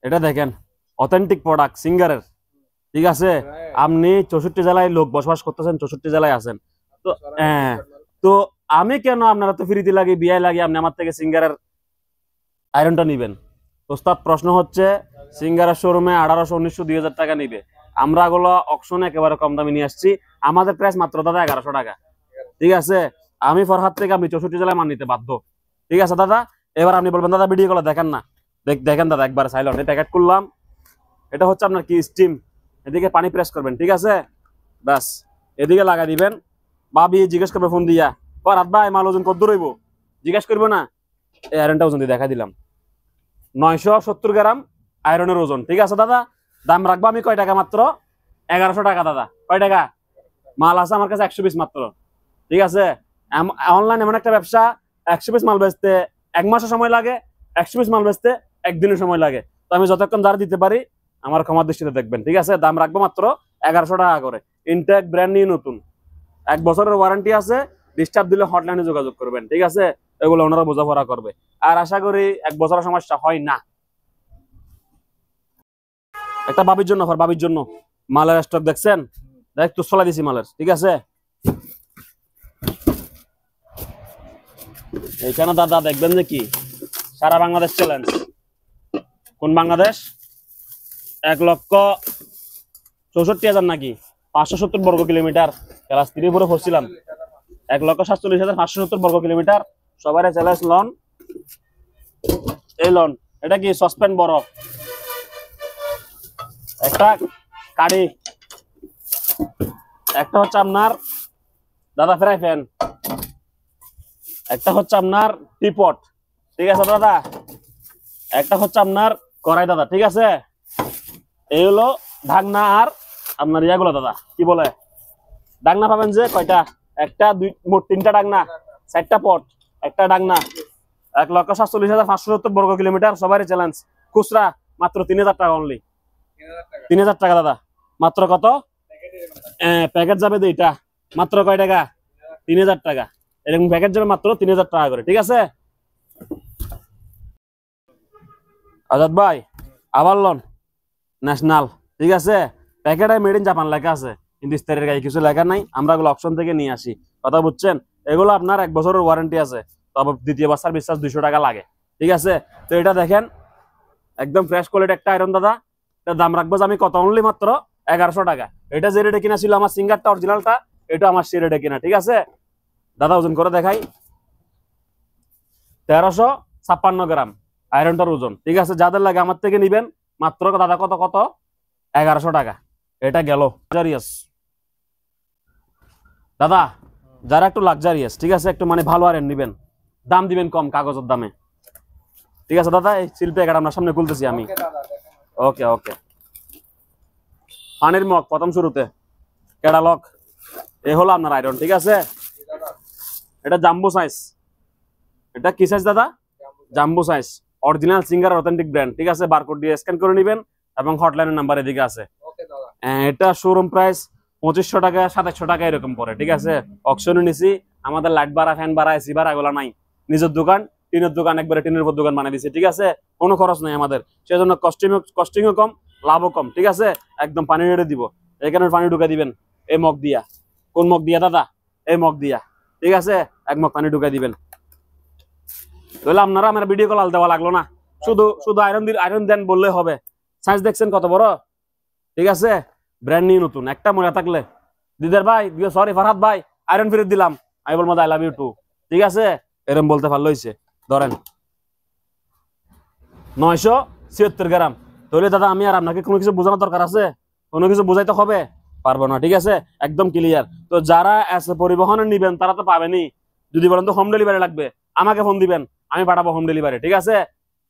এটা দেখেন authentic product সিঙ্গারের, ঠিক আছে। আপনি 64 জেলায় লোক বসবাস করতেছেন, 64 জেলায় আছেন। তো হ্যাঁ, তো আমি কেন আপনারা তো ফ্রিতে লাগে বিয়ে লাগে আপনি আমার থেকে সিঙ্গারের আয়রনটা নিবেন? ওস্তাদ প্রশ্ন হচ্ছে সিঙ্গারের শোরুমে 1800, 1900, 2000 টাকা নিবে, আমরা গুলো অকশনে একেবারে কম দামে নিয়ে আসছি। আমাদের প্রাইস মাত্র দাদা 1100 টাকা, ঠিক আছে। আমি ফরহাদ থেকে আপনি 64 জেলায় মান নিতে বাধ্য, ঠিক আছে দাদা। এবার আপনি বলবেন দাদা ভিডিও গুলো দেখেন না, দেখেন দাদা একবার সাইলন প্যাকেট করলাম। এটা হচ্ছে আপনার কি স্টিম, এদিকে পানি প্রেস করবেন, ঠিক আছে, ব্যাস এদিকে লাগা দিবেন। ভাবি জিজ্ঞেস করবে ফোন দিয়া, ফরহাদ ভাই মাল ওজন কত রইব, জিজ্ঞেস করবো না। এই আয়রনটা ওজন দিয়ে দেখা দিলাম 970 গ্রাম আয়রনের ওজন, ঠিক আছে দাদা। দাম রাখবো আমি কয় টাকা? মাত্র 1100 টাকা দাদা। কয় টাকা? মাল আছে আমার কাছে 100 পিস মাত্র, ঠিক আছে। অনলাইন এমন একটা ব্যবসা, 100 পিস মাল বেচতে 1 মাসের সময় লাগে, 100 পিস মাল বেচতে 1 দিনের সময় লাগে। তো আমি যতক্ষণ দ্বারা দিতে পারি আমার ক্ষমার দৃষ্টিতে দেখবেন, ঠিক আছে। দাম রাখবো মাত্র 1100 টাকা করে। ইনটেক ব্র্যান্ড নিয়ে নতুন, 1 বছরের ওয়ারেন্টি আছে। ডিস্টার্ব দিলে হটলাইনে যোগাযোগ করবেন, ঠিক আছে। এগুলো ওনারা বোঝাপড়া করবে, আর আশা করি 1 বছরের সমস্যা হয় না। একটা বাবির জন্য, বাবির জন্য মালের স্টক দেখছেন, দেখ তো চলা দিছি মালের, ঠিক আছে। এইখানে দাদা দেখবেন যে কি সারা বাংলাদেশ চ্যালেঞ্জ। কোন বাংলাদেশ? 1,64,000 নাকি 570 বর্গ কিলোমিটার। ক্লাস 3 পরে পড়ছিলাম। 1,47,570 বর্গ কিলোমিটার। সবার চ্যালেঞ্জ লন, এই লন। এটা কি সসপেন বরফ, একটা কারি, একটা হচ্ছে আপনার দাদা ফ্রাই প্যান, একটা হচ্ছে আপনার টিপট, ঠিক আছে দাদা, একটা হচ্ছে আপনার কড়াই দাদা, ঠিক আছে। এই হলো ঢাকনা। আর আপনার ইয়াগুলো দাদা কি বলে ডাকনা পাবেন যে কয়টা? একটা, দুই, মোট 3টা ডাকনা, 4টা পট, একটা ডাকনা। 1,47,570 বর্গ কিলোমিটার। সবারই চ্যালেঞ্জ। খুচরা মাত্র 3000 টাকা অনলি, 3000 টাকা দাদা। মাত্র কত? প্যাকেট যাবে দুইটা, মাত্র কয় টাকা? 3000 টাকা। এরকম প্যাকেট যাবে মাত্র 3000 টাকা করে, ঠিক আছে। আজাদ ভাই আবার লন ন্যাশনাল, ঠিক আছে। প্যাকেটে মেড ইন জাপান লেখা আছে, কিন্তু স্তরের গায়ে কিছু লেখা নাই। আমরা এগুলো অপশন থেকে নিয়ে আসি, কথা বুঝছেন। এগুলো আপনার 1 বছরের ওয়ারেন্টি আছে, তবে দ্বিতীয়বার সার্ভিস চার্জ 200 টাকা লাগে, ঠিক আছে। তো এটা দেখেন একদম ফ্রেশ কোয়ালিটি একটা আয়রন দাদা। এটার দাম রাখবো আমি কত? অনলি মাত্র 1100 টাকা। এটা যে রেটে কিনা ছিল আমার সিঙ্গারটা অরিজিনালটা, এটা আমার সে রেটে কিনা, ঠিক আছে দাদা। ওজন করে দেখাই, 1356 গ্রাম আয়রনটার ওজন, ঠিক আছে। যাদের লাগে আমার থেকে নিবেন মাত্র দাদা কত কত? 1100 টাকা। এটা গেল লাক্সারিয়াস দাদা। যারা একটু লাক্সারিয়াস, ঠিক আছে, একটু মানে ভালো আয়রন নিবেন, দাম দিবেন কম কাগজের দামে, ঠিক আছে দাদা। এই সিল প্যাকেট আপনার সামনে খুলতেছি আমি। ওকে ওকে। পানির মগ প্রথম শুরুতে ক্যাটালগ। এই হলো আপনার আয়রন, ঠিক আছে। এটা জাম্বো সাইজ। এটা কি সাইজ দাদা? Jumbo size. Original singer authentic brand, ঠিক আছে। বারকোড দিয়ে স্ক্যান করে নেবেন এবং হটলাইনের নাম্বার এদিকে আছে। এটা শোরুম প্রাইস 2500 টাকা, 2700 টাকা এরকম পড়ে, ঠিক আছে। অকশনে নিছি, আমাদের লাইট ভাড়া, ফ্যান ভাড়া, এসি ভাড়া এগুলো নাই। নিজের দোকান, টিনের দোকান, একবারে টিনের উপর দোকান বানিয়ে দিছি, ঠিক আছে। কোনো খরচ নাই আমাদের, সেজন্য কস্টিংও কম, লাভও কম, ঠিক আছে। একদম পানি রেডে দিব, এখানে পানি ঢুকে দিবেন এই মগ দিয়া। কোন মগ দিয়া দাদা? এই মগ দিয়া, ঠিক আছে। 1 মগ পানি ঢুকে দিবেন। তাহলে আপনারা আমার ভিডিও কল দেওয়া লাগলো না, শুধু শুধু আয়রন দেন বললে হবে। সাইজ দেখছেন কত বড়, ঠিক আছে। ব্র্যান্ড নিউ নতুন। একটা মনে থাকলে দিদার ভাই, সরি ফরহাদ ভাই, আয়রন ফেরত দিলাম। আমি বলবো আই লাভ ইউ টু, ঠিক আছে। এরকম বলতে পারলো হয়েছে। ধরেন 976 গ্রাম। তাহলে দাদা আমি আর আপনাকে কোনো কিছু বোঝানোর দরকার আছে? কোনো কিছু বোঝাইতে হবে? পারবো না, ঠিক আছে। একদম ক্লিয়ার। তো যারা এসে পরিবহনে নিবেন তারা তো পাবেনই। যদি বলেন তো হোম ডেলিভারি লাগবে, আমাকে ফোন দিবেন, আমি পাঠাবো হোম ডেলিভারি, ঠিক আছে।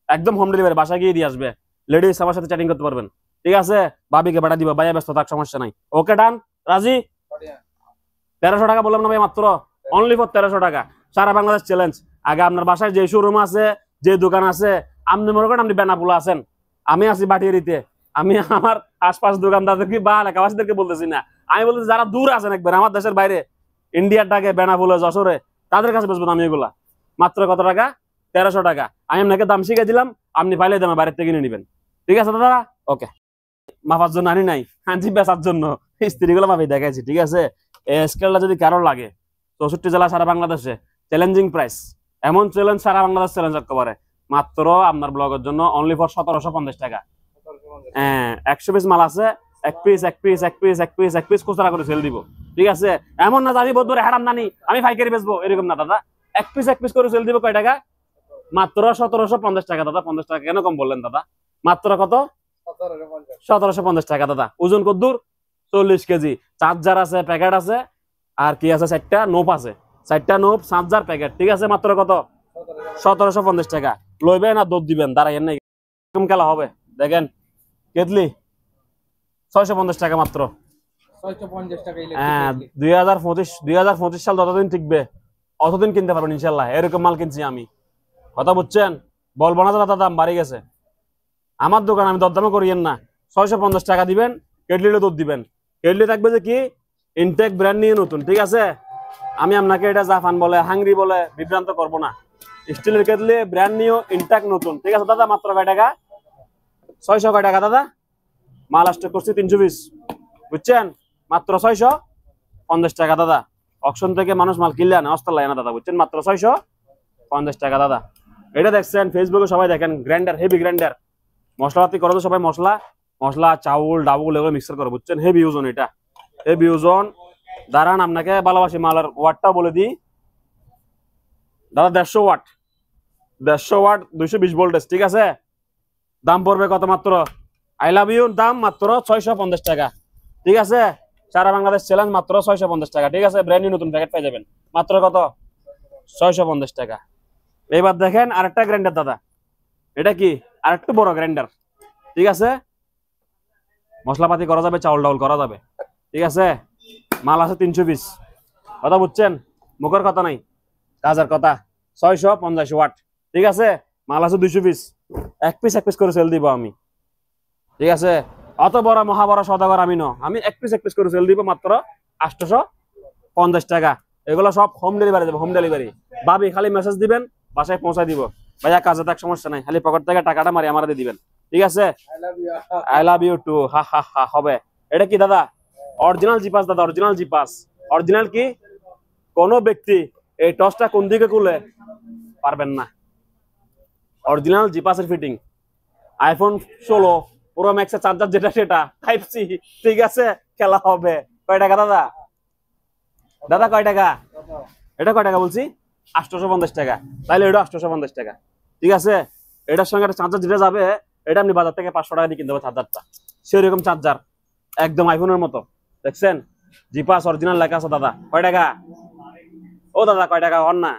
একদম হোম ডেলিভারি, বাসায় গিয়ে দিয়ে আসবে। লেডিস আমার সাথে চ্যাটিং করতে পারবেন, ঠিক আছে। ভাবিকে পাঠা দিব, ভাইয়া ব্যস্ত থাক, সমস্যা নাই। ওকে ডান, রাজি। 1300 টাকা বললাম না ভাই, মাত্র অনলি ফর 1300 টাকা। সারা বাংলাদেশ চ্যালেঞ্জ। আগে আপনার বাসায় যে শোরুম আছে, যে দোকান আছে, আপনি মনে করেন আপনি বেনাপুলা আছেন, আমি আছি বাটিয়ারিতে, আমি আমার আশপাশ দোকানদারদেরকে বা এলাকাবাসীদেরকে বলতেছি না, আমি বলতেছি যারা দূর আছেন একবার আমার দেশের বাইরে, ইন্ডিয়ার ডাকে, বেনাপুলে, যশোরে, তাদের কাছে বেচবো আমি এগুলা। মাত্র কত টাকা? 1300 টাকা। আমি আপনাকে দাম শিখে দিলাম, আপনি পাইলে দামে বাইরের থেকে কিনে নেবেন, ঠিক আছে দাদা, ওকে। মাপার জন্য আনি নাই, আনছি বেচার জন্য, স্ত্রীগুলো মাপি দেখাইছি। ঠিক আছে, এই স্কেলটা যদি কারোর লাগে, 64 জেলা সারা বাংলাদেশে চ্যালেঞ্জিং প্রাইস, এমন চ্যালেঞ্জ সারা বাংলাদেশ চ্যালেঞ্জ করতে পারে, মাত্র আপনার ব্লগের জন্য অনলি ফর 1750 টাকা। হ্যাঁ, 100 পিস মাল আছে, এক পিস খুচরা করে সেল দিব। ঠিক আছে, এমন না জানি বোধ হারাম নানি আমি পাইকারি বেচবো, এরকম না দাদা। এক পিস করে সেল দিব। কয় টাকা? মাত্র 1750 টাকা দাদা। 50 টাকা কেন কম বললেন দাদা? মাত্র কত? 1750 টাকা দাদা। ওজন কদ্দুর? 40 কেজি। চার্জার আছে, প্যাকেট আছে, আর কি আছে, 4টা নোপ আছে, 4টা নোপ, চার্জার, প্যাকেট। ঠিক আছে, মাত্র কত? 1750 টাকা। লইবেন আর দৌড় দিবেন, দাঁড়াইয়েন নাই। এরকম খেলা হবে। দেখেন কেতলি 650 টাকা মাত্র। 650 টাকা। হ্যাঁ, 2025 সাল যতদিন টিকবে অতদিন কিনতে পারবেন ইনশাল্লাহ। এরকম মাল কিনছি আমি, কথা বুঝছেন? বলবো না দাদা দাম বাড়ি গেছে। আমার দোকান, আমি দরদামও করিয়েন না। 650 টাকা দিবেন, কেটলিলে দুধ দিবেন। কেটলি থাকবে যে কি ইনটেক ব্র্যান্ড নিয়ে নতুন। ঠিক আছে, আমি আপনাকে এটা জাপান বলে, হাঙ্গরি বলে বিভ্রান্ত করব না। স্টিলের কেটলি ব্র্যান্ড নিউ ইনটেক নতুন। ঠিক আছে দাদা, মাত্র কয় টাকা? 600 কয় টাকা দাদা? মাল স্টক করছি 300 পিস, বুঝছেন? মাত্র 650 টাকা দাদা। অকশন থেকে মানুষ মাল কিনলে আনে, অস্ত্র লাগে না দাদা, বুঝছেন? মাত্র 650 টাকা দাদা। এটা দেখছেন ফেসবুকে সবাই দেখেন, গ্রাইন্ডার, হেভি গ্রাইন্ডার। মশলাপাতি করো তো সবাই, মশলা চাউল ডাউল এগুলো মিক্সার করে, বুঝছেন? হেভি ওজন, এটা হেভি ওজন। দাঁড়ান আপনাকে ভালোবাসি মালের ওয়াটটা বলে দিই দাদা। 150 ওয়াট, 150 ওয়াট, 220 ভোল্টেজ। ঠিক আছে, দাম পড়বে কত? মাত্র আই লাভ ইউ দাম মাত্র 650 টাকা। ঠিক আছে, সারা বাংলাদেশ চ্যালেঞ্জ, মাত্র 650 টাকা। ঠিক আছে, ব্র্যান্ড নিউ নতুন প্যাকেট পেয়ে যাবেন মাত্র কত? 650 টাকা। এবার দেখেন আরেকটা গ্রাইন্ডার দাদা। এটা কি? আরেকটু বড় গ্রাইন্ডার। ঠিক আছে, মশলাপাতি করা যাবে, চাউল ডাউল করা যাবে। ঠিক আছে, মাল আছে 300 পিস, কথা বুঝছেন? মুখের কথা নাই, কাজের কথা। 650 ওয়াট। ঠিক আছে, মাল আছে 200 পিস, এক পিস করে সেল দিব আমি। ঠিক আছে, অত বড় মহাবড় সদাগর আমি ন, আমি এক পিস করে সেল দিব মাত্র 850 টাকা। এগুলো সব হোম ডেলিভারি দেবো, হোম ডেলিভারি। ভাবি খালি মেসেজ দিবেন, বাসায় পৌঁছায় দিব। ভাইয়া কাজে থাক, সমস্যা নাই, খালি পকেট থেকে টাকাটা মারি আমার দিয়ে দিবেন। ঠিক আছে, আই লাভ ইউ টু, হা হা হা হবে। এটা কি দাদা? অরিজিনাল জিপাস দাদা, অরিজিনাল জিপাস। অরিজিনাল কি? কোন ব্যক্তি এই টসটা কোন দিকে খুলে পারবেন না। অরিজিনাল জিপাসের ফিটিং। আইফোন 16 প্রো ম্যাক্সের চার্জার যেটা, সেটা টাইপ সি। ঠিক আছে, খেলা হবে। কয় টাকা দাদা? দাদা কয় টাকা? এটা কয় টাকা বলছি? 850 টাকা। তাইলে এটা 850 টাকা। ঠিক আছে, এটার সঙ্গে একটা চার্জার যেটা যাবে, এটা আপনি বাজার থেকে 500 টাকা দিয়ে কিনতে হবে চার্জারটা। সেরকম চার্জার, একদম আইফোনের মতো। দেখছেন জিপাস অরিজিনাল লেখা আছে দাদা। কয় টাকা? ও দাদা কয় টাকা? হন না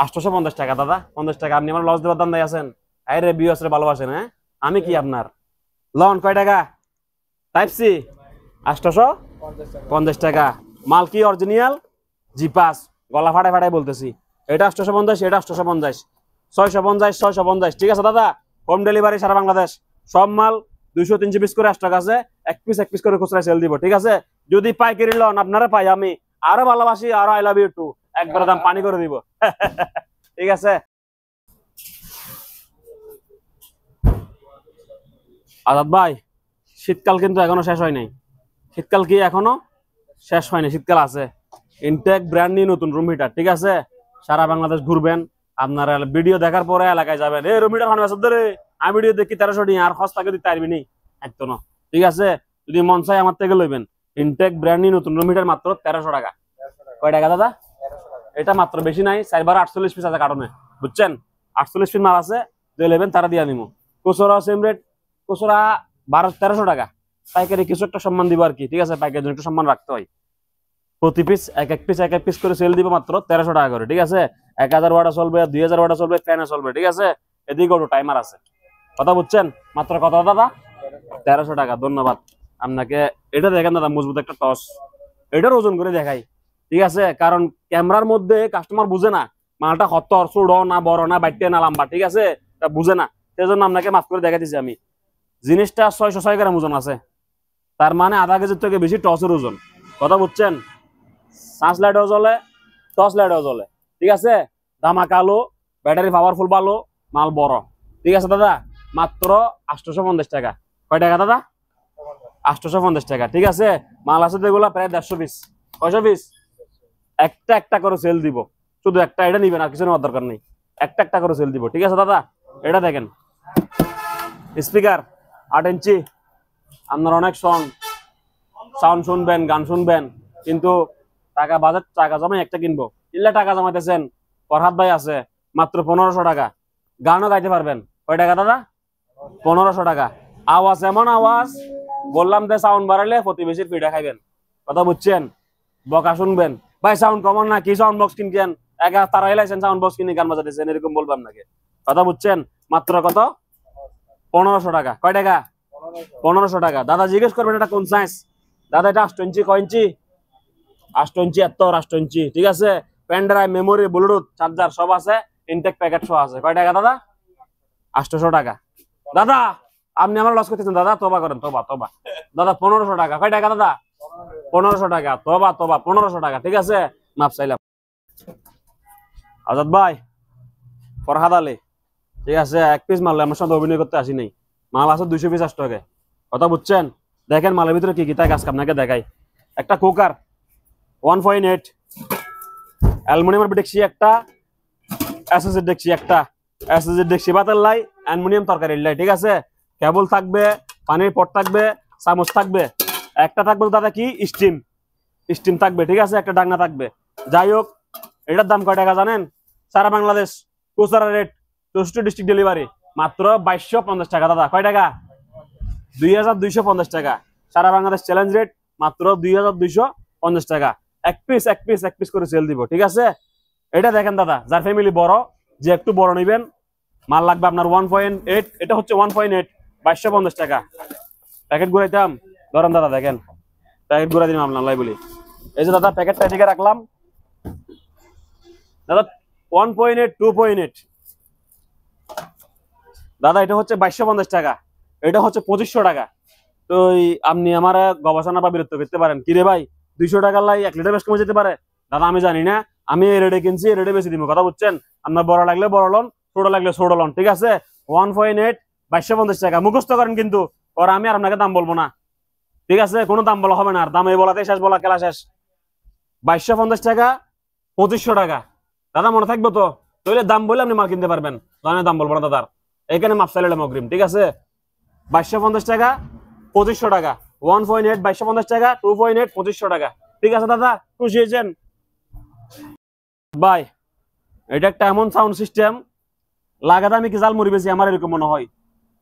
850 টাকা দাদা। 50 টাকা আপনি আমার লস দেওয়ার দাম দিয়ে আছেন। আরে বিয়স রে ভালোবাসেন, হ্যাঁ? আমি কি আপনার লন? কয় টাকা? টাইপ সি 850 টাকা। মাল কি? Original Geepas. গলা ফাটাই ফাটাই বলতেছি, এটা 850, এটা 850, 650, 650। ঠিক আছে দাদা, হোম ডেলিভারি সারা বাংলাদেশ। সব মাল 200-300 পিস করে স্টক আছে, এক পিস করে খুচরা সেল দিব। ঠিক আছে, যদি পাইকারি লন আপনারা পাই, আমি আরো ভালোবাসি, আরো আই লাভ ইউ টু, একবার দাম পানি করে দিব। ঠিক আছে, আজাদ ভাই, শীতকাল কিন্তু এখনো শেষ হয় নাই। শীতকাল কি এখনো শেষ হয়নি? শীতকাল আছে। ইনটেক ব্র্যান্ড নিউ নতুন রুম হিটার। ঠিক আছে, সারা বাংলাদেশ ঘুরবেন, আপনারা ভিডিও দেখার পরে এলাকায় যাবেন, এই রুম হিটার হান ধরে আমি ভিডিও দেখি 1300 টি, আর হস্তাকে দিতে পারবি নি একদম না। ঠিক আছে, যদি মন চাই আমার থেকে লইবেন। ইনটেক ব্র্যান্ড নিউ নতুন রুম হিটার মাত্র 1300 টাকা। কয় টাকা দাদা? এটা মাত্র, বেশি নাই, 4/48 পিস আছে কারণে, বুঝছেন? 48 পিস মাল আছে, যে নেবেন তারা দিয়ে দিব। খুচরা সেম রেট, খুচরা 1300 টাকা, পাইকারি কিছু একটা সম্মান দিব আর কি। ঠিক আছে, পাইকারি জন্য একটু সম্মান রাখতে হয়। প্রতি পিস এক পিস করে সেল দিব মাত্র 1300 টাকা করে। ঠিক আছে, 1000 ওয়াটা চলবে, 2000 ওয়াটা চলবে, ফ্যানে চলবে। ঠিক আছে, এদিকে ওটা টাইমার আছে, কথা বুঝছেন? মাত্র কত দাদা? 1300 টাকা। ধন্যবাদ আপনাকে। এটা দেখেন দাদা, মজবুত একটা টস, এটার ওজন করে দেখাই। ঠিক আছে, কারণ ক্যামেরার মধ্যে কাস্টমার বুঝে না মালটা কত ছোট না বড় না বাইটে না লম্বা। ঠিক আছে, এটা বুঝে না, সেজন্য আপনাকে মাফ করে দেখা দিচ্ছি আমি। জিনিসটা 606 গ্রাম ওজন আছে, তার মানে আধা কেজির থেকে বেশি টসের ওজন, কথা বুঝছেন? সার্চ লাইটও জ্বলে, টর্চ লাইটও জ্বলে। ঠিক আছে, ধামাকা আলো, ব্যাটারি পাওয়ারফুল ভালো, মাল বড়। ঠিক আছে দাদা, মাত্র 850 টাকা। কয় টাকা দাদা? 850 টাকা। ঠিক আছে, মাল আছে যেগুলো প্রায় 150 পিস। কয়শো পিস? একটা একটা করে সেল দিব, শুধু একটা, এটা নিবেন, আর কিছু নেওয়ার দরকার নেই। একটা একটা করে সেল দিব। ঠিক আছে দাদা, এটা দেখেন স্পিকার 8 ইঞ্চি। আপনার অনেক সাউন্ড শুনবেন, গান শুনবেন, কিন্তু টাকা বাজেট, টাকা জমাই একটা কিনবো। ইল্লা টাকা জমাইতেছেন, ফরহাদ ভাই আছে মাত্র 1500 টাকা, গানও গাইতে পারবেন। কয় টাকা দাদা? 1500 টাকা। আওয়াজ এমন আওয়াজ, বললাম যে সাউন্ড বাড়ালে প্রতিবেশীর পিঠা খাইবেন। কথা বুঝছেন? বকা শুনবেন, ভাই সাউন্ড কমন না, কি সাউন্ড বক্স কিনছেন, একা তারা এলাইছেন সাউন্ড বক্স কিনে গান বাজাতেছেন, এরকম বলবাম নাকি? কথা বুঝছেন? মাত্র কত? 1500 টাকা। কয় টাকা? 1500 টাকা। দাদা জিজ্ঞেস করবেন এটা কোন সাইজ? দাদা এটা 8 ইঞ্চি। কয় ইঞ্চি? 8 ইঞ্চি, এত 8 ইঞ্চি। ঠিক আছে, pen drive, memory, bluetooth, charger সব আছে, ইনটেক প্যাকেট সহ আছে। কয় টাকা দাদা? 800 টাকা। দাদা আপনি আমার লস করতেছেন দাদা, তোবা করেন, তোবা তোবা। দাদা 1500 টাকা। কয় টাকা দাদা? 1500 টাকা। তোবা তোবা, 1500 টাকা। ঠিক আছে, মাপ চাইলাম। আজাদ ভাই, ফরহাদ আলী, ঠিক আছে, এক পিস মাল আমার সাথে অভিনয় করতে আসি নাই, মাল আছে 250 টাকা। কথা বুঝছেন? দেখেন মালের ভিতরে কি কি তাই কাজ আপনাকে দেখাই। একটা কুকার 1.8, অ্যালুমিনিয়ামের ডেকচি একটা, এসএসএর ডেকচি একটা, এসএসএর ডেকচি বাতের লাই, অ্যালুমিনিয়াম তরকারির লাই। ঠিক আছে, কেবল থাকবে, পানির পট থাকবে, চামচ থাকবে, একটা থাকবে দাদা কি স্টিম, স্টিম থাকবে। ঠিক আছে, একটা ডাকনা থাকবে। যাই হোক, এটার দাম কয় টাকা জানেন? সারা বাংলাদেশ খুচরা রেট, 64 ডিস্ট্রিক্ট ডেলিভারি, মাত্র 2250 টাকা। দাদা কয় টাকা? 2250 টাকা। সারা বাংলাদেশ চ্যালেঞ্জ রেট, মাত্র 2250 টাকা। এক পিস এক পিস এক পিস করে সেল দিব। ঠিক আছে, এটা দেখেন দাদা, যার ফ্যামিলি বড়, যে একটু বড় নিবেন, মাল লাগবে আপনার 1.8, এটা হচ্ছে 1.8, 2250 টাকা। প্যাকেট ঘুরাইতাম, ধরেন দাদা দেখেন, প্যাকেট ঘুরাই দিলাম আপনার বলি। এই যে দাদা প্যাকেটটা এদিকে রাখলাম দাদা, 1.8, 2.8। দাদা এটা হচ্ছে 2250 টাকা, এটা হচ্ছে 2500 টাকা। তো আপনি আমার গবেষণা বা বিরক্ত করতে পারেন, কিরে ভাই 200 টাকার লাই 1 লিটার বেশ কমে যেতে পারে। দাদা আমি জানি না, আমি এই রেটে কিনছি, এই রেটে বেশি দিব। কথা বুঝছেন? আপনার বড় লাগলে বড় লন, ছোট লাগলে ছোট লন। ঠিক আছে, 1.8, 2250 টাকা। মুখস্থ করেন কিন্তু, আর আমি আর আপনাকে দাম বলবো না। ঠিক আছে, কোনো দাম বলা হবে না, আর দাম এই বলাতে শেষ, বলা খেলা শেষ। 2250 টাকা, 2500 টাকা। দাদা মনে থাকবো তো? তাহলে দাম বলে আপনি মাল কিনতে পারবেন, দাম বলবো না দাদার। এখানে মাপ চাইলে অগ্রিম। ঠিক আছে, 2250 টাকা, 2500 টাকা, 1.8 2250 টাকা, 2.8 2500 টাকা। ঠিক আছে দাদা, খুশি হয়েছেন ভাই? এটা একটা এমন সাউন্ড সিস্টেম, লাগাতে আমি কি জাল মুড়ি বেশি, আমার এরকম মনে হয়।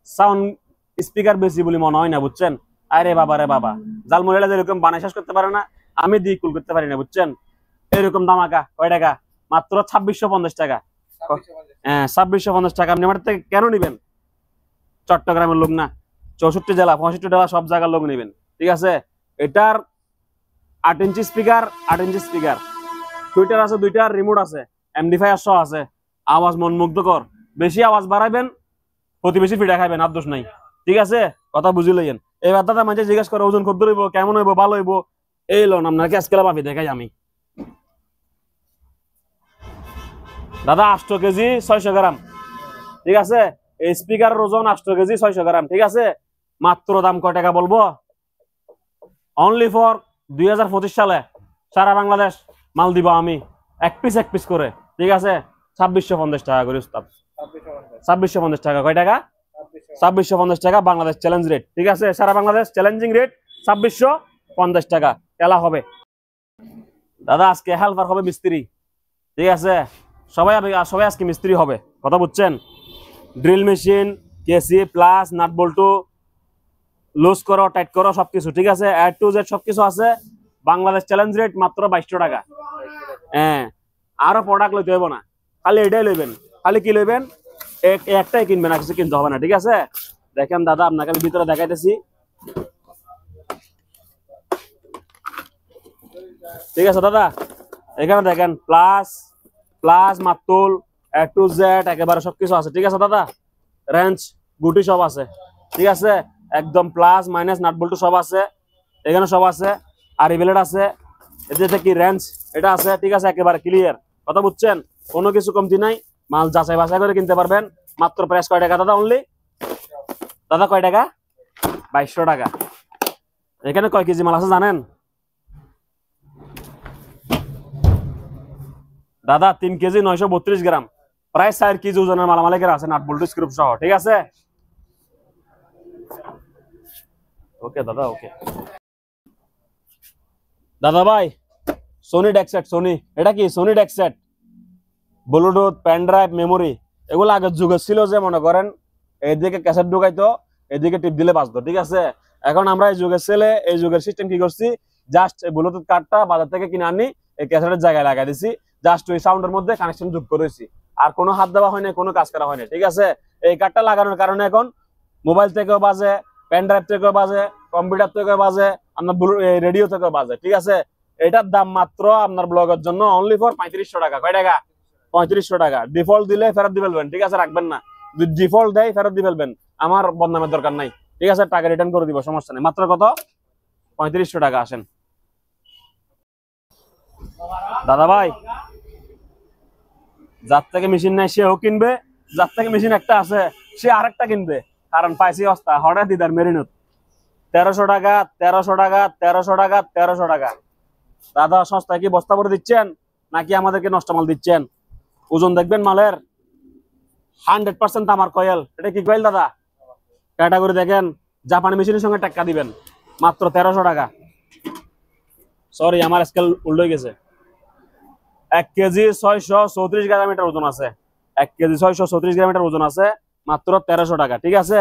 সাউন্ড স্পিকার বেশি বলে মনে হয় না, বুঝছেন? আরে বাবা রে বাবা, জাল মুড়িলা যেরকম বানাই শেষ করতে পারে না, আমি দিয়ে কুল করতে পারি না, বুঝছেন? এরকম দামাকা। কয় টাকা? মাত্র 2650 টাকা। হ্যাঁ, 2650 টাকা। আপনি আমার থেকে কেন নিবেন? চট্টগ্রামের লোক না, 64 জেলা 65 জেলা সব জায়গার লোক নেবেন। ঠিক আছে, এটার 8 inch speaker, 8 inch speaker, Twitter আছে, দুইটার রিমোট আছে, এমডিফায়ার সহ আছে। আওয়াজ মন মুগ্ধকর, বেশি আওয়াজ বাড়াবেন প্রতিবেশী পিঠা খাইবেন, আর দোষ নাই। ঠিক আছে, কথা বুঝি লইয়েন। এবার দাদা মাঝে জিজ্ঞাসা করে ওজন কত হইব, কেমন হইব, ভালো হইব। এই লোন আপনাকে আজকে ভাবি দেখাই আমি। দাদা 8 কেজি 600 গ্রাম। ঠিক আছে, এই স্পিকার ওজন 8 কেজি 600 গ্রাম। ঠিক আছে, মাত্র দাম কয় টাকা বলবো? অনলি ফর 2025 সালে সারা বাংলাদেশ মাল দিব আমি, এক পিস করে। ঠিক আছে, 2650 টাকা করে উস্তাদ, 2650 টাকা। কয় টাকা? 2650 টাকা, বাংলাদেশ চ্যালেঞ্জ রেট। ঠিক আছে, সারা বাংলাদেশ চ্যালেঞ্জিং রেট 2650 টাকা। খেলা হবে দাদা, আজকে হেল্পার হবে মিস্ত্রি। ঠিক আছে, সবাই সবাই আজকে মিস্ত্রি হবে। কথা বুঝছেন? ড্রিল মেশিন, কেসি, প্লাস, নাট বল্টু, লুজ করো, টাইট করো, সবকিছু। ঠিক আছে, A to Z সবকিছু আছে। বাংলাদেশ চ্যালেঞ্জ রেট মাত্র 2200 টাকা। হ্যাঁ, আরো প্রোডাক্ট লইতে হইব না, খালি এটাই লইবেন। খালি কি লইবেন? একটাই কিনবেন, আর কিছু কিনতে হবে না। ঠিক আছে, দেখেন দাদা, আপনাকে আমি ভিতরে দেখাইতেছি। ঠিক আছে দাদা, এখানে দেখেন প্লাস, মাতুল, A to Z একেবারে সবকিছু আছে। ঠিক আছে দাদা, রেঞ্জ গুটি সব আছে। ঠিক আছে, একদম প্লাস মাইনাস নাট বল্টু সব আছে, এখানে সব আছে। আর ইবেলেট আছে, এতে কি রেঞ্জ এটা আছে। ঠিক আছে, একেবারে ক্লিয়ার। কথা বুঝছেন? কোনো কিছু কমতি নাই, মাল যাচাই বাছাই করে কিনতে পারবেন। মাত্র প্রাইস কয় টাকা দাদা? অনলি দাদা কয় টাকা? 2200 টাকা। এখানে কয় কেজি মাল আছে জানেন দাদা? 3 কেজি 932 গ্রাম, প্রায় 4 কেজি ওজনের মালামালিকের আছে, নাট বল্টু স্ক্রুপ সহ। ঠিক আছে, ওকে দাদা, ওকে দাদা ভাই। সোনি ডেক্সেট, সোনি, এটা কি Sony deck set, Bluetooth, pen drive, memory, এগুলো আগের যুগে ছিল যে মনে করেন এইদিকে ক্যাসেট ঢুকাইতো, এদিকে টিপ দিলে বাজতো। ঠিক আছে, এখন আমরা এই যুগের ছেলে, এই যুগের সিস্টেম কি করছি, জাস্ট এই ব্লুটুথ কার্ডটা বাজার থেকে কিনে আনি, এই ক্যাসেটের জায়গায় লাগাই দিছি, জাস্ট ওই সাউন্ডের মধ্যে কানেকশন যোগ করেছি, আর কোনো হাত দেওয়া হয়নি, কোনো কাজ করা হয়নি। ঠিক আছে, এই কার্ডটা লাগানোর কারণে এখন মোবাইল থেকেও বাজে, পেন ড্রাইভ থেকেও বাজে, কম্পিউটার থেকেও বাজে, আপনার রেডিও থেকেও বাজে। ঠিক আছে, এটার দাম মাত্র আপনার ব্লগের জন্য অনলি ফর 3500 টাকা। কয় টাকা? 3500 টাকা। ডিফল্ট দিলে ফেরত দিয়ে ফেলবেন। ঠিক আছে, রাখবেন না, ডিফল্ট দেয় ফেরত দিয়ে ফেলবেন, আমার বদনামের দরকার নাই। ঠিক আছে, টাকা রিটার্ন করে দিব, সমস্যা নেই। মাত্র কত? 3500 টাকা। আসেন দাদা ভাই, যার থেকে মেশিন নাই সেও কিনবে, যার থেকে মেশিন একটা আছে সে আরেকটা কিনবে, কারণ পাইছি অবস্থা হঠাৎ দিদার মেরিনুত 1300 টাকা, 1300 টাকা, 1300 টাকা, 1300 টাকা। দাদা সস্তায় কি বস্তা ভরে দিচ্ছেন নাকি আমাদেরকে নষ্ট মাল দিচ্ছেন? ওজন দেখবেন মালের, 100% তামার কয়েল। এটা কি কয়েল দাদা? ক্যাটাগরি দেখেন, জাপানি মেশিনের সঙ্গে টাক্কা দিবেন, মাত্র 1300 টাকা। সরি, আমার স্কেল উল্টো হয়ে গেছে। 1 কেজি 634 গ্রাম ওজন আছে, 1 কেজি 634 গ্রাম ওজন আছে, মাত্র 1300 টাকা। ঠিক আছে,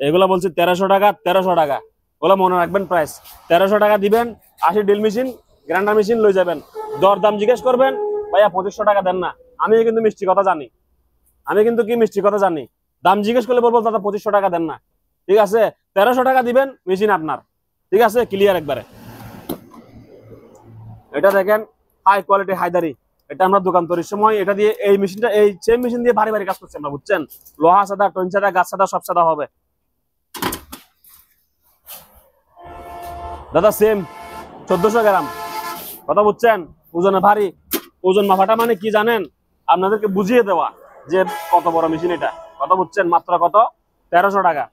এগুলো বলছি 1300 টাকা, 1300 টাকা, ওগুলো মনে রাখবেন প্রাইস। 1300 টাকা দিবেন, 80 ড্রিল মেশিন, গ্রাইন্ডার মেশিন লই যাবেন। দর দাম জিজ্ঞেস করবেন, ভাইয়া 2500 টাকা দেন না। আমি কিন্তু মিষ্টি কথা জানি, আমি কিন্তু কি মিষ্টি কথা জানি। দাম জিজ্ঞেস করলে বলবো দাদা 2500 টাকা দেন না। ঠিক আছে, 1300 টাকা দিবেন, মেশিন আপনার। ঠিক আছে, ক্লিয়ার একবারে। এটা দেখেন, হাই কোয়ালিটি হায়দারি, এটা আমরা দোকান তৈরির সময় এটা দিয়ে, এই মেশিনটা, এই সেম মেশিন দিয়ে ভারী ভারী কাজ করছি আমরা, বুঝছেন? লোহা সাদা, টন সাদা, গাছ সাদা, সব সাদা হবে দাদা। সেম 1400 গ্রাম, কথা বুঝছেন? ওজনে ভারী। ওজন মাপাটা মানে কি জানেন? আপনাদেরকে বুঝিয়ে দেওয়া যে কত বড় মেশিন এটা, কথা বুঝছেন? মাত্র কত? 1300 টাকা,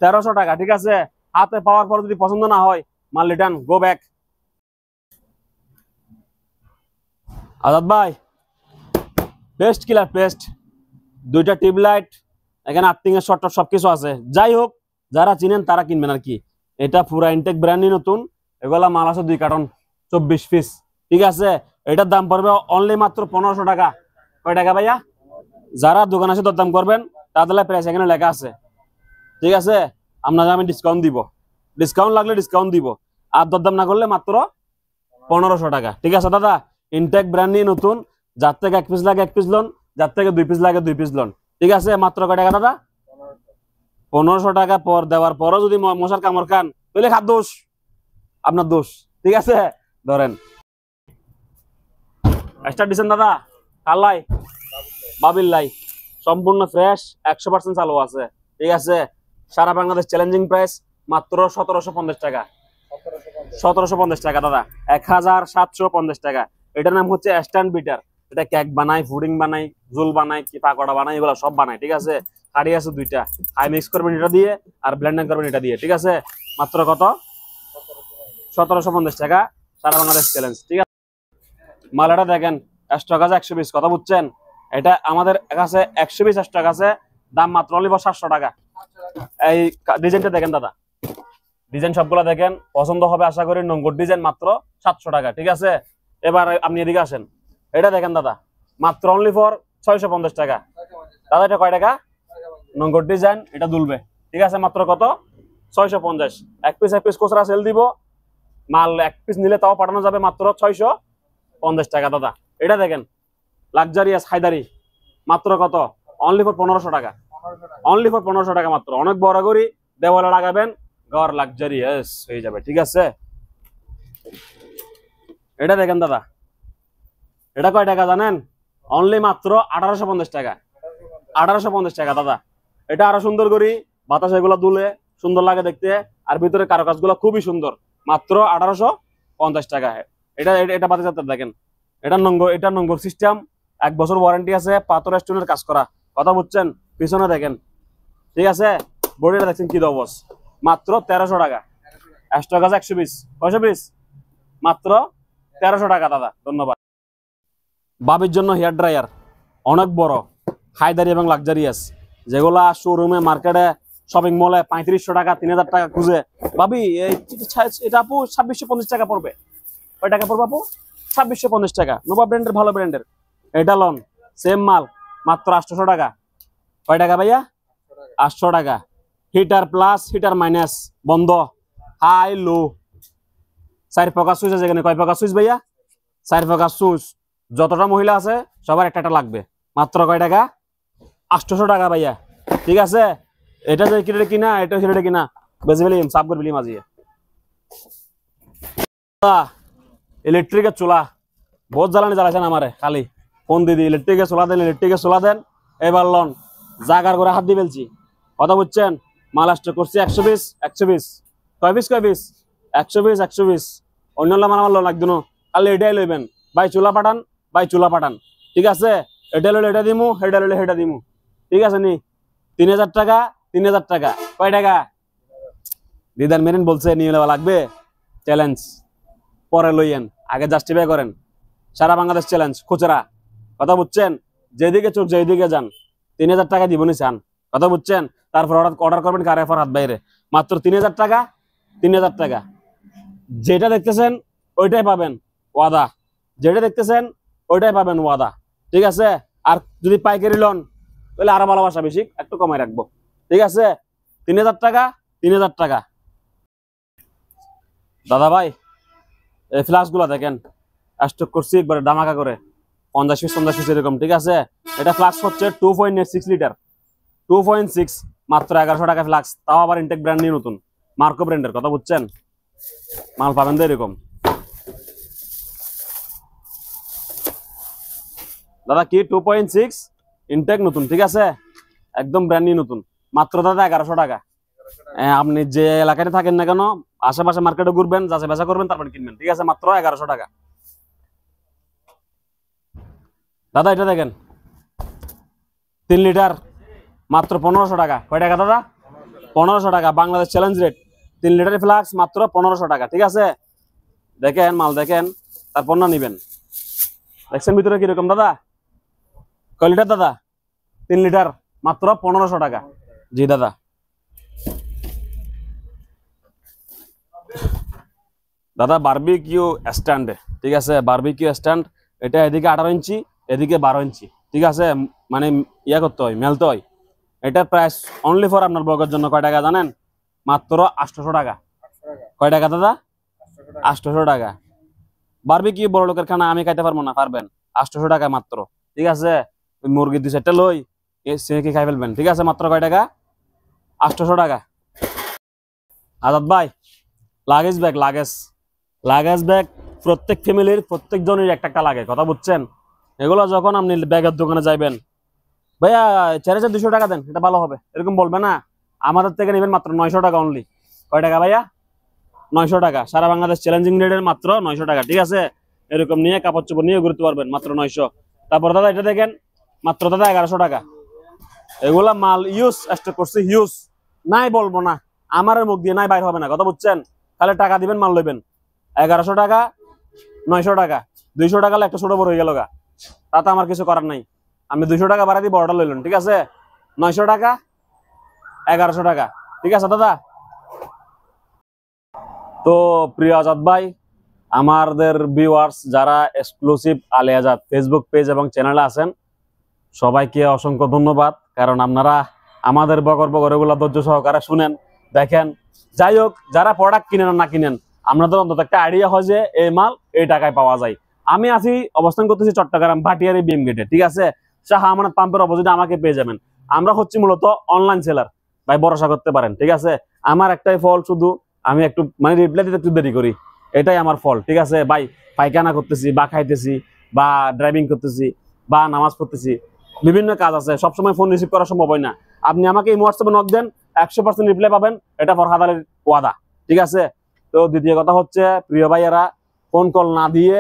1300 টাকা। ঠিক আছে, হাতে পাওয়ার পর যদি পছন্দ না হয়, মাল রিটার্ন, গো ব্যাক। আজাদ ভাই, পেস্ট কিলার পেস্ট, 2টা টিউব লাইট, এখানে আর্থিং এর শর্ট সবকিছু আছে। যাই হোক, যারা চিনেন তারা কিনবেন আর কি। এটা পুরা ইনটেক ব্র্যান্ডই নতুন, এগুলা মাল আছে 2 কার্টন, 24 পিস। ঠিক আছে, এটার দাম পড়বে অনলি মাত্র 1500 টাকা। কয় টাকা ভাইয়া? যারা দোকান আছে দরদাম করবেন, তাদের প্রাইস এখানে লেখা আছে। ঠিক আছে, আপনাকে আমি ডিসকাউন্ট দিব, ডিসকাউন্ট লাগলে ডিসকাউন্ট দিব, আর দরদাম না করলে মাত্র 1500 টাকা। ঠিক আছে দাদা, ইনটেক ব্র্যান্ডই নতুন, যার থেকে 1 পিস লাগে 1 পিস লোন, যার থেকে 2 পিস লাগে 2 পিস লোন। ঠিক আছে, মাত্র কয় টাকা দাদা? 1500 টাকা। পর দেওয়ার পরও যদি মশার কামড় খান, তাহলে খাদ দোষ, আপনার দোষ। ঠিক আছে, ধরেন স্টার্ট দিচ্ছেন দাদা, কালাই বাবিল্লাই, সম্পূর্ণ ফ্রেশ, 100% চালু আছে। ঠিক আছে, সারা বাংলাদেশ চ্যালেঞ্জিং প্রাইস মাত্র 1750 টাকা। 1750 টাকা দাদা, 1750 টাকা। এটার নাম হচ্ছে স্ট্যান্ড বিটার। এটা কেক বানাই, ফুডিং বানাই, জুল বানাই, কি পাকোড়া বানাই, এগুলো সব বানাই। ঠিক আছে, কারি আছে 2টা, হাই মিক্স করবেন এটা দিয়ে, আর ব্লেন্ডিং করবেন এটা দিয়ে। ঠিক আছে, মাত্র কত? 1750 টাকা, সারা বাংলাদেশ চ্যালেঞ্জ। ঠিক আছে, মালাটা দেখেন, স্টক আছে 100 পিস, কথা বুঝছেন? এটা আমাদের কাছে 100 পিস স্টক আছে, দাম মাত্র অনলি 700 টাকা। এই ডিজাইনটা দেখেন দাদা, ডিজাইন সবগুলো দেখেন, পছন্দ হবে আশা করি। নঙ্গর ডিজাইন মাত্র 700 টাকা। ঠিক আছে, এবার আপনি এদিকে আসেন, এটা দেখেন দাদা, মাত্র অনলি ফর 650 টাকা। দাদা এটা কয় টাকা? নঙ্গর ডিজাইন, এটা দুলবে। ঠিক আছে, মাত্র কত? 650। 1 পিস খুচরা সেল দিব, মাল 1 পিস নিলে তাও পাঠানো যাবে মাত্র 650 টাকা। দাদা এটা দেখেন, লাক্সারিয়াস হায়দারি, মাত্র কত? অনলি ফর 1500 টাকা, অনলি ফর 1500 টাকা মাত্র। অনেক বড় করি দেওয়ালে লাগাবেন, ঘর লাক্সারিয়াস হয়ে যাবে। ঠিক আছে, এটা দেখেন দাদা, এটা কয় টাকা জানেন? অনলি মাত্র 1850 টাকা, 1850 টাকা দাদা। এটা আরো সুন্দর করি, বাতাস এগুলো দুলে সুন্দর লাগে দেখতে, আর ভিতরে কারুকাজগুলো খুবই সুন্দর, মাত্র 1850 টাকা। এটা এটা বাতাস দেখেন, এটা নঙ্গর সিস্টেম, 1 বছর ওয়ারেন্টি আছে, পাথর স্টোনের কাজ করা, কথা বুঝছেন? পিছনে দেখেন। ঠিক আছে, বডিটা দেখছেন কি দবস, মাত্র 1300 টাকা। স্টক আছে 120, কয়শো পিস? মাত্র 1300 টাকা দাদা, ধন্যবাদ। বাবির জন্য হেয়ার ড্রায়ার অনেক বড়, হায়দারি এবং লাক্সারিয়াস, যেগুলা শোরুমে মার্কেটে শপিং মলে 3500 টাকা 3000 টাকা খুঁজে, ভাবি এটা আপু 2650 টাকা পড়বে। কয় টাকা পড়বে আপু? 2650 টাকা। নোভা ব্র্যান্ডের, ভালো ব্র্যান্ডের। এটা লন, সেম মাল, মাত্র 800 টাকা। কয় টাকা ভাইয়া? 800 টাকা। হিটার প্লাস হিটার মাইনাস বন্ধ, হাই লো। 4 প্রকার সুইচ আছে এখানে। কয় প্রকার সুইচ ভাইয়া? 4 প্রকার সুইচ। যতটা মহিলা আছে সবার একটা একটা লাগবে। মাত্র কয় টাকা? 800 টাকা ভাইয়া। ঠিক আছে, এটা যে কিনা, এটা কিনা বেশি ফেলি সাফ করে ফেলি মাঝিয়ে। ইলেকট্রিকের চুলা বহুত জ্বালানি জ্বালাইছেন আমারে, খালি ফোন দিদি ইলেকট্রিকের চুলা দেন, ইলেকট্রিকের চুলা দেন। এবার লন, জাগার করে হাত দিয়ে ফেলছি, কথা বুঝছেন? মাল আসতে করছি 120, 120। কয় পিস? 120, 120। অন্য আমার লোন লাগতো না, খালি এটাই লইবেন। ভাই চুলা পাঠান, ভাই চুলা পাঠান। ঠিক আছে, এটা লইলে এটা দিমু, এটা লইলে সেটা দিমু। ঠিক আছে নি? 3000 টাকা, 3000 টাকা। কয় টাকা? দিদার মেরিন বলছে নিয়ে নেওয়া লাগবে, চ্যালেঞ্জ। পরে লইয়েন, আগে জাস্টিফাই করেন। সারা বাংলাদেশ চ্যালেঞ্জ, খুচরা, কথা বুঝছেন? যেদিকে চোখ যেদিকে যান, 3000 টাকা দিবনি চান, কথা বুঝছেন? তারপর অর্ডার করবেন কারে ফর হাত বাইরে। মাত্র 3000 টাকা, 3000 টাকা। যেটা দেখতেছেন ওইটাই পাবেন ওয়াদা, যেটা দেখতেছেন ওইটাই পাবেন ওয়াদা। ঠিক আছে, আর যদি পাইকারি লন তাহলে আরো ভালোবাসা বেশি, একটু কমাই রাখবো। ঠিক আছে, 3000 টাকা, 3000 টাকা। দাদা ভাই এই ফ্লাক্স গুলা দেখেন, স্টক করছি একবারে দামাকা করে, 50 পিস এরকম। ঠিক আছে, এটা ফ্লাক্স হচ্ছে 2.6 লিটার, 2.6, মাত্র 1100 টাকা ফ্লাক্স। তাও আবার ইনটেক ব্র্যান্ড নিয়ে নতুন, মার্কো ব্র্যান্ডের, কথা বুঝছেন? মাল পাবেন তো এরকম। দাদা কি 2.6 ইনটেক নতুন, ঠিক আছে, একদম ব্র্যান্ড নিউ নতুন, মাত্র দাদা 1100 টাকা। আপনি যে এলাকায় থাকেন না কেন, আশেপাশে মার্কেটে ঘুরবেন, যাচাই বাছাই করবেন, তারপর কিনবেন। ঠিক আছে, মাত্র 1100 টাকা। দাদা এটা দেখেন 3 লিটার, মাত্র 1500 টাকা। কয় টাকা দাদা? 1500 টাকা, বাংলাদেশ চ্যালেঞ্জ রেট। 3 লিটারের ফ্লাক্স মাত্র 1500 টাকা। ঠিক আছে, দেখেন মাল দেখেন, তারপর না নিবেন। দেখছেন ভিতরে কিরকম দাদা? কয় লিটার দাদা? 3 লিটার, মাত্র 1500 টাকা। জি দাদা। দাদা বারবিকিউ স্ট্যান্ড, ঠিক আছে, বারবিকিউ স্ট্যান্ড। এটা এদিকে 18 ইঞ্চি, এদিকে 12 ইঞ্চি। ঠিক আছে, মানে ইয়া করতে হয়, মেলতে হয়। এটার প্রাইস অনলি ফর আপনার ব্লগের জন্য কয় টাকা জানেন? মাত্র 800 টাকা। কয় টাকা দাদা? 800 টাকা। বারবিকিউ বড় লোকের খানা, আমি খাইতে পারবো না, পারবেন? 800 টাকা মাত্র। ঠিক আছে, মুরগি 2-4টা লই সে কি খাই ফেলবেন। ঠিক আছে, মাত্র কয় টাকা? 800 টাকা। আজাদ ভাই লাগেজ ব্যাগ, লাগেজ ব্যাগ প্রত্যেক ফ্যামিলির, প্রত্যেক জনের একটা একটা লাগে, কথা বুঝছেন? এগুলো যখন আপনি ব্যাগের দোকানে যাইবেন, ভাইয়া 4200 টাকা দেন, এটা ভালো হবে, এরকম বলবে না। আমাদের থেকে নেবেন মাত্র 900 টাকা অনলি। কয় টাকা ভাইয়া? 900 টাকা। সারা বাংলাদেশ চ্যালেঞ্জিং রেটের মাত্র 900 টাকা। ঠিক আছে, এরকম নিয়ে কাপড় চোপড় নিয়ে ঘুরতে পারবেন, মাত্র 900। তারপর দাদা এটা দেখেন, মাত্র দাদা 1100 টাকা। এগুলা মাল ইউজ স্টক করছি, ইউজ নাই বলবো না, আমার মুখ দিয়ে নাই বাইর হবে না, কথা বুঝছেন? তাহলে টাকা দিবেন, মাল লইবেন। 1100 টাকা, 900 টাকা, 200 টাকা একটা ছোট বড় হয়ে গেল গা, তাতে আমার কিছু করার নাই। আমি 200 টাকা বাড়া দিয়ে বড়টা লইলেন। ঠিক আছে, 900 টাকা, 1100 টাকা। ঠিক আছে দাদা। তো প্রিয় আজাদ ভাই, আমাদের ভিউয়ার্স যারা exclusive Ali Azad Facebook page এবং চ্যানেলে আছেন, সবাইকে অসংখ্য ধন্যবাদ। কারণ আপনারা আমাদের বগর বগর এগুলো ধৈর্য সহকারে শুনেন, দেখেন। যাই হোক, যারা প্রোডাক্ট কিনেন না কিনেন, আপনাদের অন্তত একটা আইডিয়া হয় যে এই মাল এই টাকায় পাওয়া যায়। আমি আছি, অবস্থান করতেছি চট্টগ্রাম ভাটিয়ারি বিএম গেটে। ঠিক আছে, শাহ আমানত পাম্পের অপোজিটে আমাকে পেয়ে যাবেন। আমরা হচ্ছি মূলত অনলাইন সেলার, ভাই ভরসা করতে পারেন। ঠিক আছে, আমার একটাই ফল শুধু, আমি একটু মানে রিপ্লাই দিতে একটু দেরি করি, এটাই আমার ফল। ঠিক আছে ভাই, পায়খানা করতেছি বা খাইতেছি বা ড্রাইভিং করতেছি বা নামাজ পড়তেছি, বিভিন্ন কাজ আছে, সবসময় ফোন রিসিভ করা সম্ভব হয় না। আপনি আমাকে এই হোয়াটসঅ্যাপে নক দেন, 100% রিপ্লাই পাবেন, এটা ফরহাদ আলীর ওয়াদা। ঠিক আছে, তো দ্বিতীয় কথা হচ্ছে, প্রিয় ভাইয়েরা ফোন কল না দিয়ে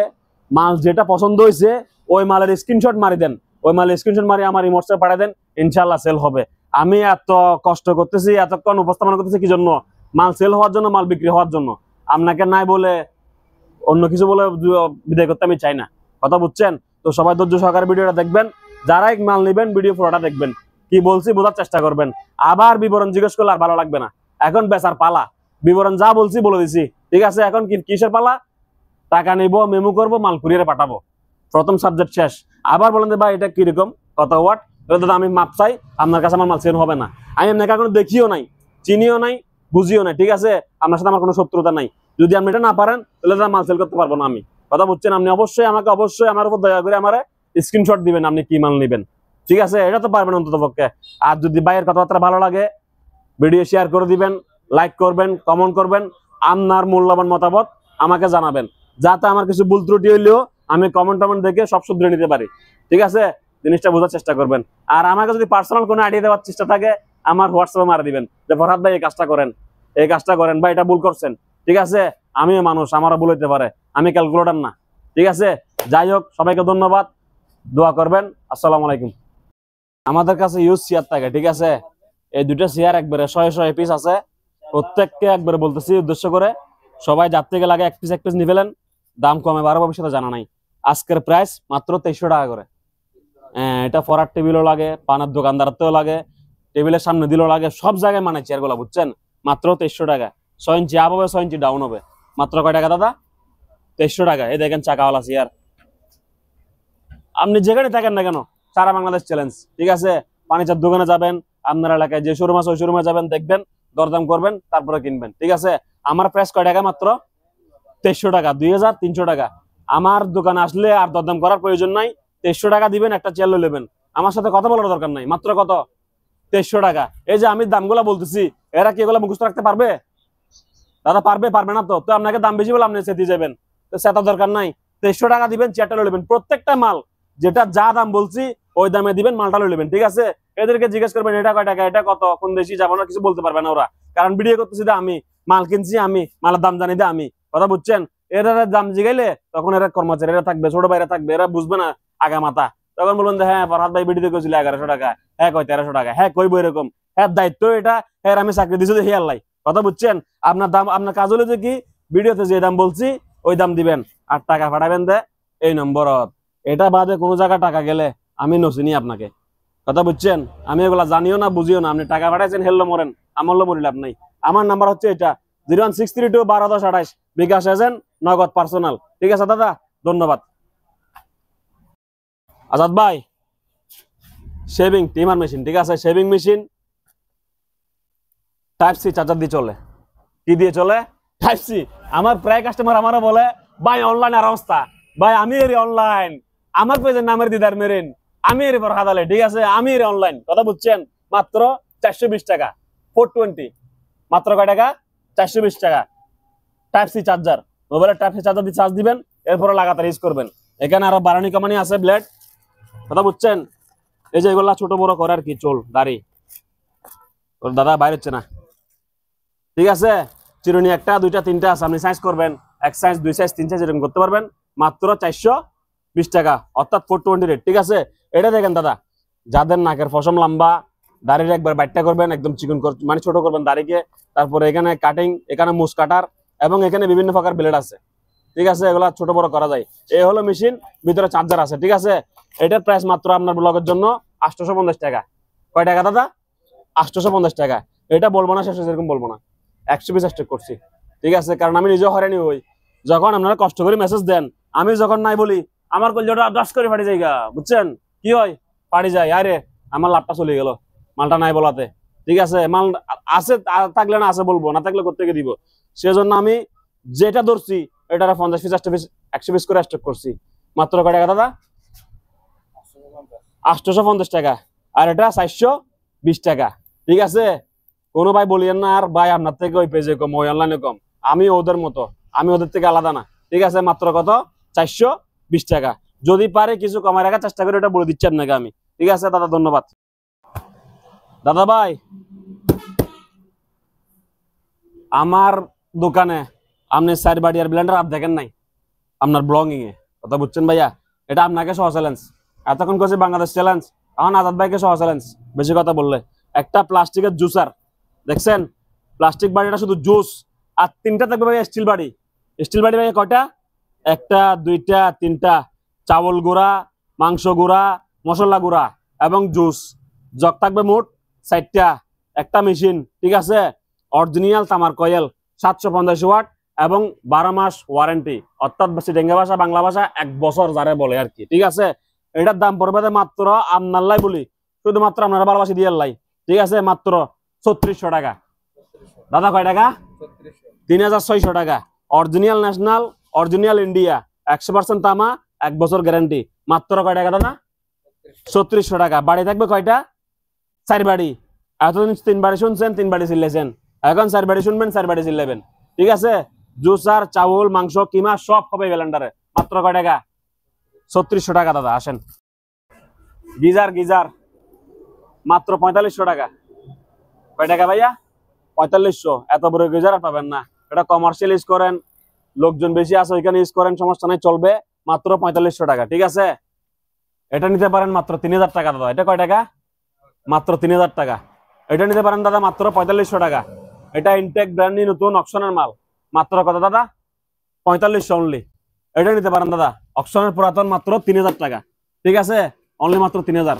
মাল যেটা পছন্দ হয়েছে ওই মালের স্ক্রিনশট মারি দেন, ওই মালের স্ক্রিনশট মারি আমার এই হোয়াটসঅ্যাপে পাঠিয়ে দেন, ইনশাআল্লাহ সেল হবে। আমি এত কষ্ট করতেছি, এতক্ষণ উপস্থাপনা করতেছি কি জন্য? মাল সেল হওয়ার জন্য, মাল বিক্রি হওয়ার জন্য। আপনাকে নাই বলে অন্য কিছু বলে বিদায় করতে আমি চাই না, কথা বুঝছেন? তো সবাই ধৈর্য সহকারে ভিডিওটা দেখবেন, যারাই মাল নেবেন ভিডিও পুরোটা দেখবেন, কি বলছি বোঝার চেষ্টা করবেন। আবার বিবরণ জিজ্ঞেস করলে আর ভালো লাগবে না। এখন বেচার পালা, বিবরণ যা বলছি বলে দিছি, ঠিক আছে? এখন কিসের পালা? টাকা নিব, মেমো করব, মাল কুরিয়ারে পাঠাবো, প্রথম সাবজেক্ট শেষ। আবার বলেন যে ভাই এটা কিরকম কত ওয়াট? দাদা আমি মাপ চাই, আপনার কাছে আমার মাল সেল হবে না। আমি আপনাকে কোনো দেখিও নাই, চিনিও নাই, বুঝিও নাই, ঠিক আছে? আপনার সাথে আমার কোনো শত্রুতা নাই। যদি আপনি এটা না পারেন তাহলে দাদা মাল সেল করতে পারবো না আমি, কথা বুঝছেন? আপনি অবশ্যই আমার উপর দয়া করে আমার স্ক্রিনশট দিবেন আপনি কি মাল নেবেন, ঠিক আছে? এটা তো পারবেন অন্তত পক্ষে। আর যদি ভাইয়ের কথাবার্তা ভালো লাগে ভিডিও শেয়ার করে দিবেন, লাইক করবেন, কমেন্ট করবেন, আপনার মূল্যবান মতামত আমাকে জানাবেন, যাতে আমার কিছু ভুল ত্রুটি হইলেও আমি কমেন্ট দেখে সব শুধরে নিতে পারি, ঠিক আছে? জিনিসটা বোঝার চেষ্টা করবেন। আর আমাকে যদি পার্সোনাল কোনো আইডিয়া দেওয়ার চেষ্টা থাকে আমার হোয়াটসঅ্যাপে মারা দিবেন যে ফরহাদ ভাই এই কাজটা করেন, এই কাজটা করেন, ভাই এটা ভুল করছেন, ঠিক আছে? আমিও মানুষ, আমারও ভুল হইতে পারে, আমি ক্যালকুলেটর না, ঠিক আছে? যাই হোক, সবাইকে ধন্যবাদ, দোয়া করবেন। আসসালামু আলাইকুম। আমাদের কাছে ইউজ চেয়ার থাকে, ঠিক আছে? এই দুটো চেয়ার একবারে 100 পিস আছে, প্রত্যেককে একবারে বলতেছি উদ্দেশ্য করে, সবাই যার থেকে লাগে এক পিস নিয়ে ফেলেন। দাম কমে বাড়ো ভবিষ্যতে জানা নাই। আজকের প্রাইস মাত্র 2300 টাকা করে। এটা পড়ার টেবিলও লাগে, পানের দোকানদারতেও লাগে, টেবিলের সামনে দিলেও লাগে, সব জায়গায় মানে চেয়ারগুলো, বুঝছেন? মাত্র 2300 টাকা। 6 ইঞ্চি আপ হবে, 6 ইঞ্চি ডাউন হবে। মাত্র কয় টাকা দাদা? 2300 টাকা। এই দেখেন চাকাওয়ালা চেয়ার, আপনি যেখানে থাকেন না কেন সারা বাংলাদেশ চ্যালেঞ্জ, ঠিক আছে? ফার্নিচার দোকানে যাবেন, আপনার এলাকায় যে শোরুম আছে ওই শোরুমে যাবেন, দেখবেন, দরদাম করবেন, তারপরে কিনবেন, ঠিক আছে? আমার প্রাইস কয় টাকা? মাত্র 2300 টাকা, 2300 টাকা। আমার দোকানে আসলে আর দরদাম করার প্রয়োজন নাই, 2300 টাকা দিবেন, একটা চেয়ার লয়ে নেবেন, আমার সাথে কথা বলার দরকার নাই। মাত্র কত? 2300 টাকা। এই যে আমি দামগুলা বলতেছি, এরা কি এগুলো মুখস্থ রাখতে পারবে? দাদা পারবে না। তো তো আপনাকে দাম বেশি বলে আপনি সেটি যাবেন, তো সেটা দরকার নাই। 2300 টাকা দিবেন, চেয়ারটা লয়ে নেবেন। প্রত্যেকটা মাল যেটা যা দাম বলছি ওই দামে দিবেন, মালটা লয়ে নেবেন, ঠিক আছে? এদেরকে জিজ্ঞেস করবেন এটা কয় টাকা, এটা কত, কোন দেশি যাবো না, কিছু বলতে পারবে না ওরা, কারণ ভিডিও করতেছি যে আমি, মাল কিনছি আমি, মালের দাম জানি দে আমি, কথা বুঝছেন? এরা দাম জিগাইলে তখন এরা কর্মচারীরা থাকবে, ছোট ভাইরা থাকবে, এরা বুঝবে না আগা মাথা, তখন বলবেন যে হ্যাঁ ফরহাদ ভাই ভিডিও করেছিল 1100 টাকা, হ্যাঁ কয় 1300 টাকা, হ্যাঁ কইবো এরকম, হ্যাঁ দায়িত্ব এটা, হ্যাঁ আমি চাকরি দিছি যে হেয়ার লাই, কথা বুঝছেন? আপনার দাম, আপনার কাজ হলো যে কি, ভিডিওতে যে দাম বলছি ওই দাম দিবেন, আর টাকা পাঠাবেন দে এই নম্বরত। এটা বাদে কোনো জায়গা টাকা গেলে আমি নচিনি আপনাকে, কথা বুঝছেন? আমি এগুলা জানিও না, বুঝিও না। আপনি টাকা পাঠাইছেন হেললো মরেন, আমল্লো মরি লাভ নাই। আমার নাম্বার হচ্ছে এটা 01632 1210 বিকাশ এজেন্ট, নগদ পার্সোনাল, ঠিক আছে দাদা? ধন্যবাদ। আজাদ ভাই, শেভিং ট্রিমার মেশিন, ঠিক আছে? Shaving machine type C charger দিয়ে চলে। কি দিয়ে চলে? Type C. আমার প্রায় কাস্টমার আমারও বলে ভাই অনলাইন আর অবস্থা, ভাই আমি এর অনলাইন, আমার পেজের নামের দিদার মেরেন, আমি এর পর হাদালে, ঠিক আছে? আমি এর অনলাইন, কথা বুঝছেন? মাত্র 420 টাকা, 420। মাত্র কয় টাকা? 420 টাকা। টাইপ সি চার্জার, মোবাইলের টাইপ সি চার্জার দিয়ে চার্জ দিবেন, এরপরে লাগাতার ইউজ করবেন। এখানে আরো বারানি কামানি আছে, ব্লেড, কথা বুঝছেন? এই যে এগুলা ছোট বড় করার কি চুল দাড়ি, ওর দাদা বাইরে হচ্ছে না, ঠিক আছে? চিরুনি 1 2 3 আছে, আপনি সাইজ করবেন, 1 সাইজ 2 সাইজ 3 সাইজ এরকম করতে পারবেন। মাত্র 420 টাকা, অর্থাৎ 420 রেট, ঠিক আছে? এটা দেখেন দাদা, যাদের নাকের পশম লম্বা, দাড়ির একবার বাইটটা করবেন, একদম চিকন মানে ছোট করবেন দাড়িকে, তারপরে এখানে কাটিং, এখানে মুস কাটার, এবং এখানে বিভিন্ন প্রকার ব্লেড আছে, ঠিক আছে? এগুলা ছোট বড় করা যায়। এই হলো মেশিন, ভিতরে চার্জার আছে, ঠিক আছে? এটার প্রাইস মাত্র আপনার ব্লগের জন্য 850 টাকা। কয় টাকা দাদা? 850 টাকা। এটা বলবো না, শেষ এরকম বলবো না, 100 পিস স্টক করছি, ঠিক আছে? কারণ আমি নিজেও হয়রানি হই, যখন আপনারা কষ্ট করে মেসেজ দেন, আমি যখন নাই বলি আমার কলজটা ডাস করে ফাটি যায়, বুঝছেন? কি হয়? ফাটি যায়, আরে আমার লাভটা চলে গেল মালটা নাই বলাতে, ঠিক আছে? মাল আছে থাকলে না আছে বলবো, না থাকলে কোত্থেকে দিব? সেজন্য আমি যেটা ধরছি এটা 50 পিস 100 পিস করে স্টক করছি। মাত্র কয় টাকা দাদা? 850 টাকা। আর এটা 420 টাকা, ঠিক আছে? কোনো ভাই বলিয়েন না আর ভাই আপনার থেকে ওই পেজে কম, ওই অনলাইনে কম, আমি ওদের মতো, আমি ওদের থেকে আলাদা না, ঠিক আছে? মাত্র কত? 420 টাকা। যদি পারে কিছু কমায় রাখার চেষ্টা করে, এটা বলে দিচ্ছি আপনাকে আমি, ঠিক আছে দাদা? ধন্যবাদ। দাদা ভাই, আমার দোকানে আপনি 4 বাটি আর ব্লেন্ডার আর দেখেন নাই আপনার ব্লগিং এ, কথা বুঝছেন ভাইয়া? এটা আপনাকে সহ চ্যালেঞ্জ, এতক্ষণ করছি বাংলাদেশ চ্যালেঞ্জ, এখন আজাদ ভাইকে সহ চ্যালেঞ্জ, বেশি কথা বললে একটা প্লাস্টিকের জুসার, দেখছেন প্লাস্টিক বাড়িটা শুধু জুস, আর তিনটা থাকবে ভাই স্টিল বাড়ি। স্টিল বাড়ি ভাই কয়টা? একটা, দুইটা, তিনটা। চাউল গুঁড়া, মাংস গুঁড়া, মশলা গুঁড়া এবং জুস। জগ থাকবে মোট 4টা। একটা মেশিন, ঠিক আছে। অরিজিনাল তামার কয়েল, 750 ওয়াট এবং 12 মাস ওয়ারেন্টি, অর্থাৎ সিডেঙ্গা ভাষা বাংলা ভাষা 1 বছর যারে বলে আর কি, ঠিক আছে। এটার দাম পড়বে মাত্র, আপনার বলি শুধুমাত্র আপনারা ভালোবাসি দিয়ে লাই, ঠিক আছে, মাত্র 3600 টাকা। দাদা কয় টাকা? 3600 টাকা। অরিজিনাল ন্যাশনাল, অরিজিনাল ইন্ডিয়া, 100% তামা, 1 বছর গ্যারান্টি। মাত্র কয় টাকা দাদা? 3600 টাকা। বাড়ি থাকবে কয়টা? 4 বাড়ি। এতদিন 3 বাড়ি শুনছেন, 3 বাড়ি চিল্লেছেন, এখন 4 বাড়ি শুনবেন, 4 বাড়ি চিল্লেবেন, ঠিক আছে। জুসার, চাউল, মাংস, কিমা সব হবে ব্লেন্ডারে। মাত্র কয় টাকা? 3600 টাকা দাদা। আসেন। গিজার, গিজার মাত্র 4500 টাকা। কয় টাকা ভাইয়া? 4500। এত বড় গিজার আর পাবেন না। এটা কমার্শিয়াল ইউজ করেন, লোকজন বেশি আছে ওইখানে ইউজ করেন, সমস্যা নাই, চলবে। মাত্র 4500 টাকা, ঠিক আছে। এটা নিতে পারেন মাত্র 3000 টাকা দাদা। এটা কয় টাকা? মাত্র 3000 টাকা। এটা নিতে পারেন দাদা মাত্র 4500 টাকা। এটা ইনটেক ব্র্যান্ড নতুন অকশনের মাল। মাত্র কত দাদা? 4500 অনলি। এটা নিতে পারেন দাদা, অকশনের পুরাতন, মাত্র 3000 টাকা, ঠিক আছে। অনলি মাত্র 3000।